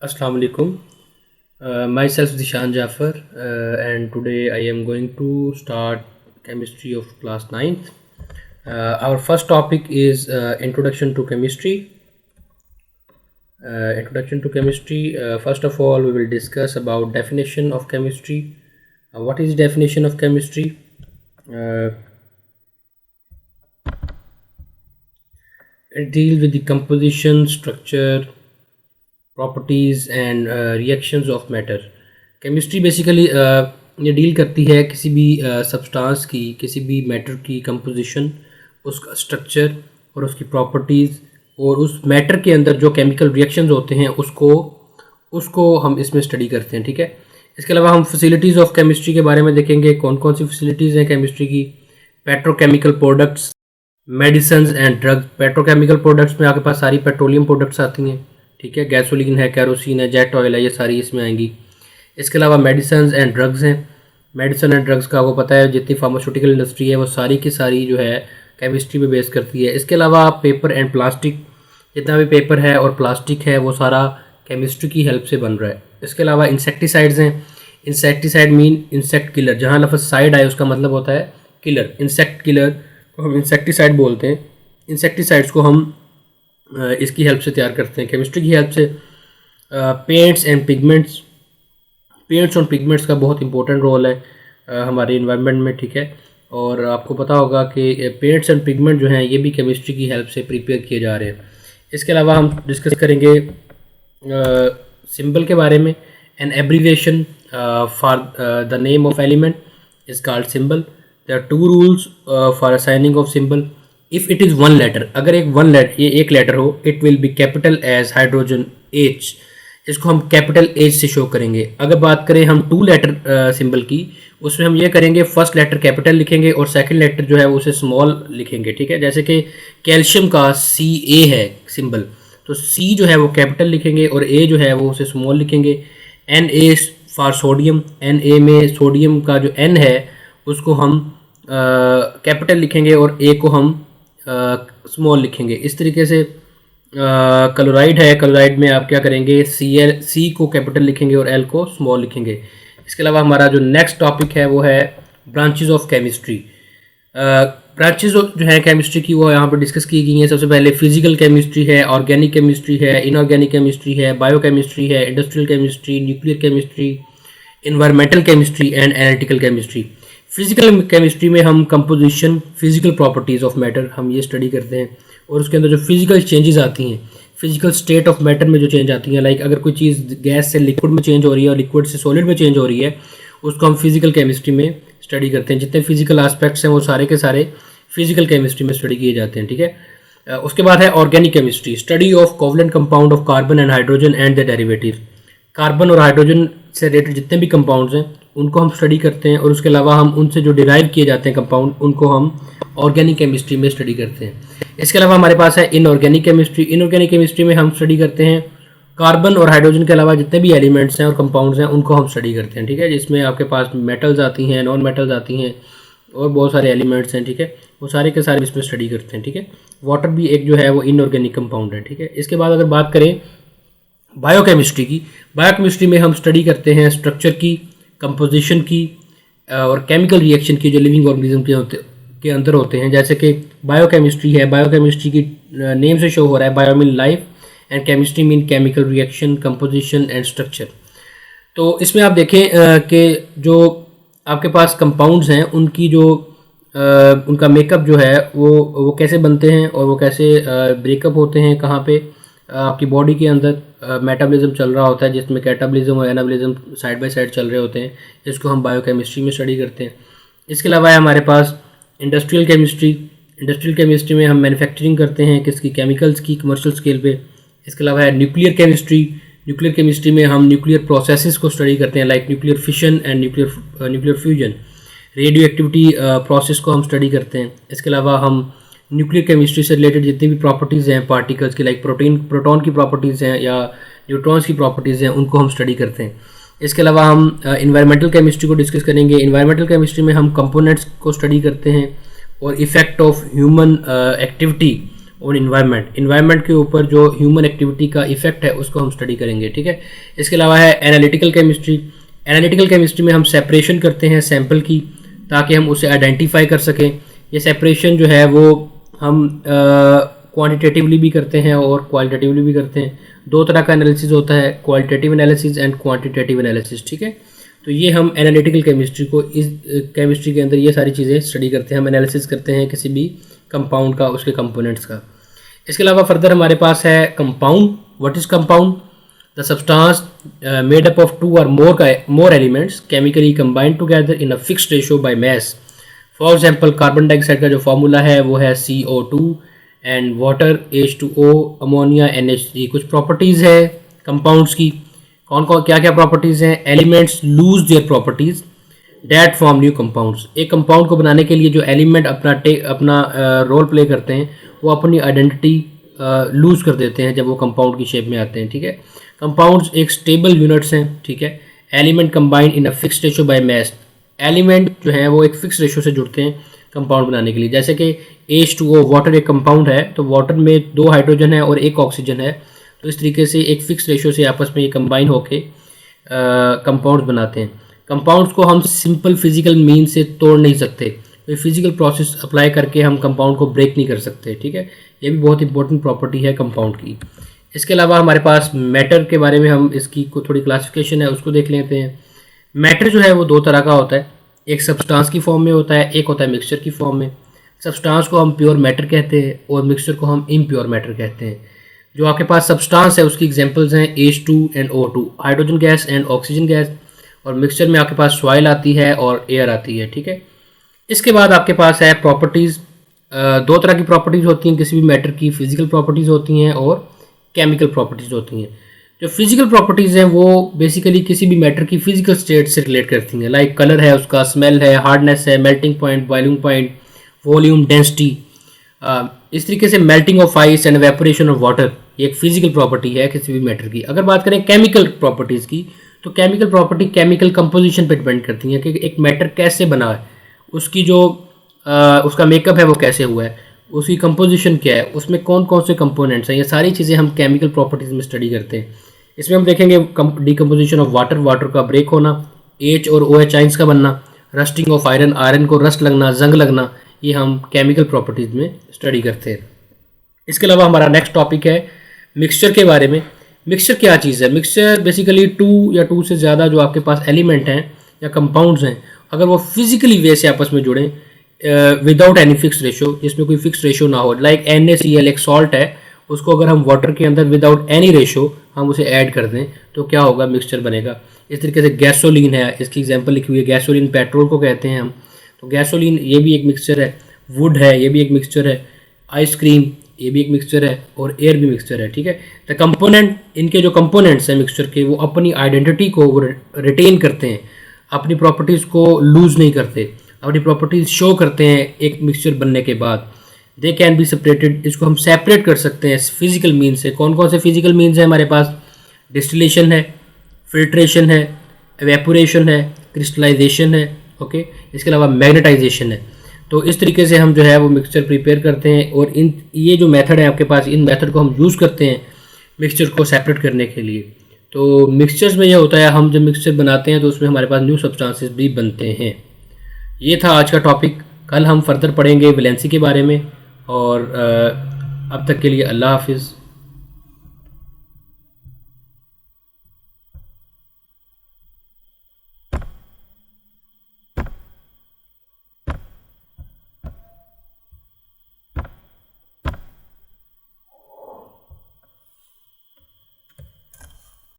Assalamu alaikum. Myself Dishan Jafar, and today I am going to start chemistry of class 9th. Our first topic is introduction to chemistry. First of all, we will discuss about definition of chemistry. What is definition of chemistry? It deals with the composition, structure, properties and reactions of matter. Chemistry basically ये deal करती है किसी भी substance की, किसी भी matter की composition, उसका स्ट्रक्चर और उसकी प्रॉपर्टीज़, और उस मैटर के अंदर जो केमिकल रिएक्शंस होते हैं उसको हम इसमें स्टडी करते हैं. ठीक है. इसके अलावा हम फैसिलिटीज़ ऑफ केमिस्ट्री के बारे में देखेंगे. कौन कौन सी फैसिलिटीज़ हैं केमिस्ट्री की. Petrochemical products, medicine and drugs. Petrochemical products में आपके पास सारी पेट्रोलियम प्रोडक्ट्स आती हैं. ठीक है. गैसोलीन है, कैरोसिन है, जेट ऑयल है, ये सारी इसमें आएंगी. इसके अलावा मेडिसिन एंड ड्रग्स हैं. मेडिसिन एंड ड्रग्स का आपको पता है जितनी फार्मास्यूटिकल इंडस्ट्री है वो सारी की सारी जो है केमिस्ट्री पे बेस करती है. इसके अलावा पेपर एंड प्लास्टिक, जितना भी पेपर है और प्लास्टिक है वो सारा केमिस्ट्री की हेल्प से बन रहा है. इसके अलावा इंसेक्टिसाइड्स हैं. Insecticide mean insect killer. जहाँ लफ्ज़ साइड आए उसका मतलब होता है किलर. इंसेक्ट किलर को हम इंसेक्टिसाइड बोलते हैं. इंसेक्टिसाइड्स को हम इसकी हेल्प से तैयार करते हैं, केमिस्ट्री की हेल्प से. Paints and pigments. पेंट्स और पिगमेंट्स का बहुत इंपॉर्टेंट रोल है हमारे इन्वायरमेंट में. ठीक है. और आपको पता होगा कि पेंट्स एंड पिगमेंट जो हैं ये भी केमिस्ट्री की हेल्प से प्रिपेयर किए जा रहे हैं. इसके अलावा हम डिस्कस करेंगे सिंबल के बारे में. An abbreviation for the name of element is called symbol. There are 2 rules for assigning of symbol. If it is 1 letter, अगर ये एक लेटर हो, it will be capital as hydrogen H. इसको हम कैपिटल H से show करेंगे. अगर बात करें हम 2 लेटर सिंबल की, उसमें हम ये करेंगे फर्स्ट लेटर कैपिटल लिखेंगे और सेकंड लेटर जो है वो उसे स्मॉल लिखेंगे. ठीक है. जैसे कि कैल्शियम का Ca है सिंबल, तो C जो है वो कैपिटल लिखेंगे और A जो है वो उसे स्मॉल लिखेंगे. Na for sodium. Na में सोडियम का जो N है उसको हम कैपिटल लिखेंगे और A को हम स्मॉल लिखेंगे. इस तरीके से क्लोराइड है. क्लोराइड में आप क्या करेंगे, C को कैपिटल लिखेंगे और L को स्मॉल लिखेंगे. इसके अलावा हमारा जो नेक्स्ट टॉपिक है वो है ब्रांचेस ऑफ केमिस्ट्री. ब्रांचेस जो है केमिस्ट्री की वो यहाँ पर डिस्कस की गई हैं. सबसे पहले फिजिकल केमिस्ट्री है, ऑर्गेनिक केमिस्ट्री है, इनऑर्गेनिक केमिस्ट्री है, बायोकेमिस्ट्री है, industrial chemistry, nuclear chemistry, environmental chemistry and analytical chemistry. Physical chemistry में हम composition, physical properties of matter हम ये स्टडी करते हैं और उसके अंदर जो फिजिकल चेंजेस आती हैं, फिजिकल स्टेट ऑफ मैटर में जो चेंज आती हैं, लाइक अगर कोई चीज़ गैस से लिक्विड में चेंज हो रही है और लिक्विड से सॉलिड में चेंज हो रही है, उसको हम फिजिकल केमिस्ट्री में स्टडी करते हैं. जितने फिजिकल एस्पेक्ट्स हैं वो सारे के सारे फिजिकल केमिस्ट्री में स्टडी किए जाते हैं. ठीक है. उसके बाद है organic chemistry. Study of covalent compound of carbon and hydrogen and the derivative. Carbon और हाइड्रोजन से रिलेटेड जितने भी कंपाउंड्स हैं उनको हम स्टडी करते हैं और उसके अलावा हम उनसे जो डिराइव किए जाते हैं कंपाउंड, उनको हम ऑर्गेनिक केमिस्ट्री में स्टडी करते हैं. इसके अलावा हमारे पास है इनऑर्गेनिक केमिस्ट्री. इनऑर्गेनिक केमिस्ट्री में हम स्टडी करते हैं कार्बन और हाइड्रोजन के अलावा जितने भी एलिमेंट्स हैं और कंपाउंड्स हैं उनको हम स्टडी करते हैं. ठीक है. जिसमें आपके पास मेटल्स आती हैं, नॉन मेटल्स आती हैं और बहुत सारे एलिमेंट्स हैं. ठीक है. वो सारे के सारे इसमें स्टडी करते हैं. ठीक है. वाटर भी एक जो है वो इनऑर्गेनिक कंपाउंड है. ठीक है. इसके बाद अगर बात करें बायोकेमिस्ट्री की, बायोकेमिस्ट्री में हम स्टडी करते हैं स्ट्रक्चर की, कंपोजिशन की और केमिकल रिएक्शन की जो लिविंग ऑर्गेनिज्म के अंदर होते हैं. जैसे कि बायोकेमिस्ट्री है, बायोकेमिस्ट्री की नेम से शो हो रहा है bio mean life and chemistry mean chemical reaction, composition and structure. तो इसमें आप देखें कि जो आपके पास कंपाउंड्स हैं उनकी जो उनका मेकअप जो है वो कैसे बनते हैं और वो कैसे ब्रेकअप होते हैं, कहाँ पे आपकी बॉडी के अंदर मेटाबॉलिज्म चल रहा होता है, जिसमें कैटाबॉलिज्म और एनाबॉलिज्म साइड बाय साइड चल रहे होते हैं. इसको हम बायोकेमिस्ट्री में स्टडी करते हैं. इसके अलावा है हमारे पास इंडस्ट्रियल केमिस्ट्री. इंडस्ट्रियल केमिस्ट्री में हम मैन्युफैक्चरिंग करते हैं किसकी, केमिकल्स की, कमर्शियल स्केल पे. इसके अलावा है न्यूक्लियर केमिस्ट्री. न्यूक्लियर केमिस्ट्री में हम न्यूक्लियर प्रोसेसेस को स्टडी करते हैं, like nuclear fission and nuclear fusion. Radio activity process को हम स्टडी करते हैं. इसके अलावा हम न्यूक्लियर केमिस्ट्री से रिलेटेड जितनी भी प्रॉपर्टीज़ हैं पार्टिकल्स की, लाइक प्रोटॉन की प्रॉपर्टीज़ हैं या न्यूट्रॉन्स की प्रॉपर्टीज़ हैं, उनको हम स्टडी करते हैं. इसके अलावा हम इन्वायरमेंटल केमिस्ट्री को डिस्कस करेंगे. इन्वायरमेंटल केमिस्ट्री में हम कंपोनेंट्स को स्टडी करते हैं और इफ़ेक्ट ऑफ ह्यूमन एक्टिविटी और इन्वायरमेंट के ऊपर जो ह्यूमन एक्टिविटी का इफेक्ट है उसको हम स्टडी करेंगे, ठीक है। इसके अलावा है एनालिटिकल केमिस्ट्री में हम सेपरेशन करते हैं सैंपल की, ताकि हम उसे आइडेंटिफाई कर सकें। ये सेपरेशन जो है वो हम क्वांटिटेटिवली भी करते हैं और क्वालिटेटिवली भी करते हैं। दो तरह का एनालिसिस होता है, qualitative analysis and quantitative analysis, ठीक है। तो ये हम एनालिटिकल केमिस्ट्री को, इस केमिस्ट्री के अंदर ये सारी चीज़ें स्टडी करते हैं, हम एनालिसिस करते हैं किसी भी कंपाउंड का, उसके कंपोनेंट्स का। इसके अलावा फर्दर हमारे पास है compound. What is compound? The substance made up of 2 or more elements chemically combined together in a fixed ratio by mass. For example carbon dioxide का जो फार्मूला है वो है CO2 and water H2O, ammonia NH3। कुछ properties है compounds की, कौन कौन क्या क्या प्रॉपर्टीज़ हैं? Elements lose their properties that form new compounds. एक कंपाउंड को बनाने के लिए जो एलिमेंट अपना रोल प्ले करते हैं वो अपनी आइडेंटिटी लूज़ कर देते हैं जब वो कंपाउंड की शेप में आते हैं, ठीक है। कंपाउंड्स एक स्टेबल यूनिट्स हैं, ठीक है। Element combined in a fixed ratio by mass. Element जो है वो एक फिक्स रेशियो से जुड़ते हैं कंपाउंड बनाने के लिए। जैसे कि H2O वाटर एक कंपाउंड है, तो वाटर में 2 हाइड्रोजन है और 1 ऑक्सीजन है, तो इस तरीके से एक फिक्स रेशियो से आपस में ये कंबाइन होके कंपाउंड्स बनाते हैं। कंपाउंड्स को हम सिंपल फिजिकल मीन से तोड़ नहीं सकते, तो फिजिकल प्रोसेस अप्लाई करके हम कंपाउंड को ब्रेक नहीं कर सकते, ठीक है। ये भी बहुत इंपॉर्टेंट प्रॉपर्टी है कंपाउंड की। इसके अलावा हमारे पास मैटर के बारे में हम इसकी को थोड़ी क्लासिफिकेशन है उसको देख लेते हैं। मैटर जो है वो 2 तरह का होता है, एक सब्सटेंस की फॉर्म में होता है, एक होता है मिक्सचर की फॉर्म में। सब्सटेंस को हम प्योर मैटर कहते हैं और मिक्सचर को हम इम्प्योर मैटर कहते हैं। जो आपके पास सब्सटेंस है उसकी एग्जांपल्स हैं H2 and O2, hydrogen gas and oxygen gas. और मिक्सचर में आपके पास सॉइल आती है और एयर आती है, ठीक है। इसके बाद आपके पास है प्रॉपर्टीज़। 2 तरह की प्रॉपर्टीज़ होती हैं किसी भी मैटर की, फिजिकल प्रॉपर्टीज़ होती हैं और केमिकल प्रॉपर्टीज़ होती हैं। जो फिजिकल प्रॉपर्टीज़ हैं वो बेसिकली किसी भी मैटर की फिजिकल स्टेट से रिलेट करती हैं, लाइक कलर है उसका, स्मेल है, हार्डनेस है, melting point, boiling point, volume, density. इस तरीके से melting of ice and evaporation of water, ये एक फिजिकल प्रॉपर्टी है किसी भी मैटर की। अगर बात करें केमिकल प्रॉपर्टीज़ की, तो केमिकल प्रॉपर्टी केमिकल कंपोजिशन पर डिपेंड करती हैं कि एक मैटर कैसे बना है, उसकी जो उसका मेकअप है वो कैसे हुआ है, उसकी कंपोजिशन क्या है, उसमें कौन कौन से कंपोनेंट्स हैं, ये सारी चीज़ें हम केमिकल प्रॉपर्टीज़ में स्टडी करते हैं। इसमें हम देखेंगे डिकम्पोजिशन ऑफ वाटर, वाटर का ब्रेक होना, H और OH आइंस का बनना, रस्टिंग ऑफ आयरन, आयरन को रस्ट लगना, जंग लगना, ये हम केमिकल प्रॉपर्टीज़ में स्टडी करते हैं। इसके अलावा हमारा नेक्स्ट टॉपिक है मिक्सचर के बारे में। मिक्सचर क्या चीज़ है? मिक्सचर बेसिकली 2 या 2 से ज़्यादा जो आपके पास एलिमेंट हैं या कंपाउंड्स हैं, अगर वो फिजिकली वे से आपस में जुड़ें विदाउट एनी फिक्स रेशो, जिसमें कोई फिक्स रेशो ना हो, लाइक NaCl एक सॉल्ट है, उसको अगर हम वाटर के अंदर विदाउट एनी रेशो हम उसे ऐड कर दें तो क्या होगा? मिक्सचर बनेगा। इस तरीके से गैसोलीन है, इसकी एग्जांपल लिखी हुई है, गैसोलीन पेट्रोल को कहते हैं हम, तो गैसोलीन ये भी एक मिक्सचर है। वुड है, ये भी एक मिक्सचर है। आइसक्रीम ये भी एक मिक्सचर है और एयर भी मिक्सचर है, ठीक है। द कंपोनेंट, इनके जो कंपोनेंट्स हैं मिक्सचर के, वो अपनी आइडेंटिटी को रिटेन करते हैं, अपनी प्रॉपर्टीज़ को लूज़ नहीं करते, अपनी प्रॉपर्टीज़ शो करते हैं एक मिक्सचर बनने के बाद। दे कैन बी सेपरेटेड, इसको हम सेपरेट कर सकते हैं फिजिकल मीन से। कौन कौन से फिजिकल मीन्स हैं हमारे पास? डिस्टिलेशन है, फिल्ट्रेशन है, एवेपोरेशन है, क्रिस्टलाइजेशन है, ओके। इसके अलावा मैग्नेटाइजेशन है। तो इस तरीके से हम जो है वो मिक्सचर प्रिपेयर करते हैं और ये जो मेथड है आपके पास, इन मेथड को हम यूज़ करते हैं मिक्सचर को सेपरेट करने के लिए। तो मिक्सचर्स में ये होता है, हम जब मिक्सचर बनाते हैं तो उसमें हमारे पास न्यू सब्सटेंसेस भी बनते हैं। ये था आज का टॉपिक। कल हम फर्दर पढ़ेंगे वैलेंसी के बारे में, और अब तक के लिए अल्लाह हाफिज़।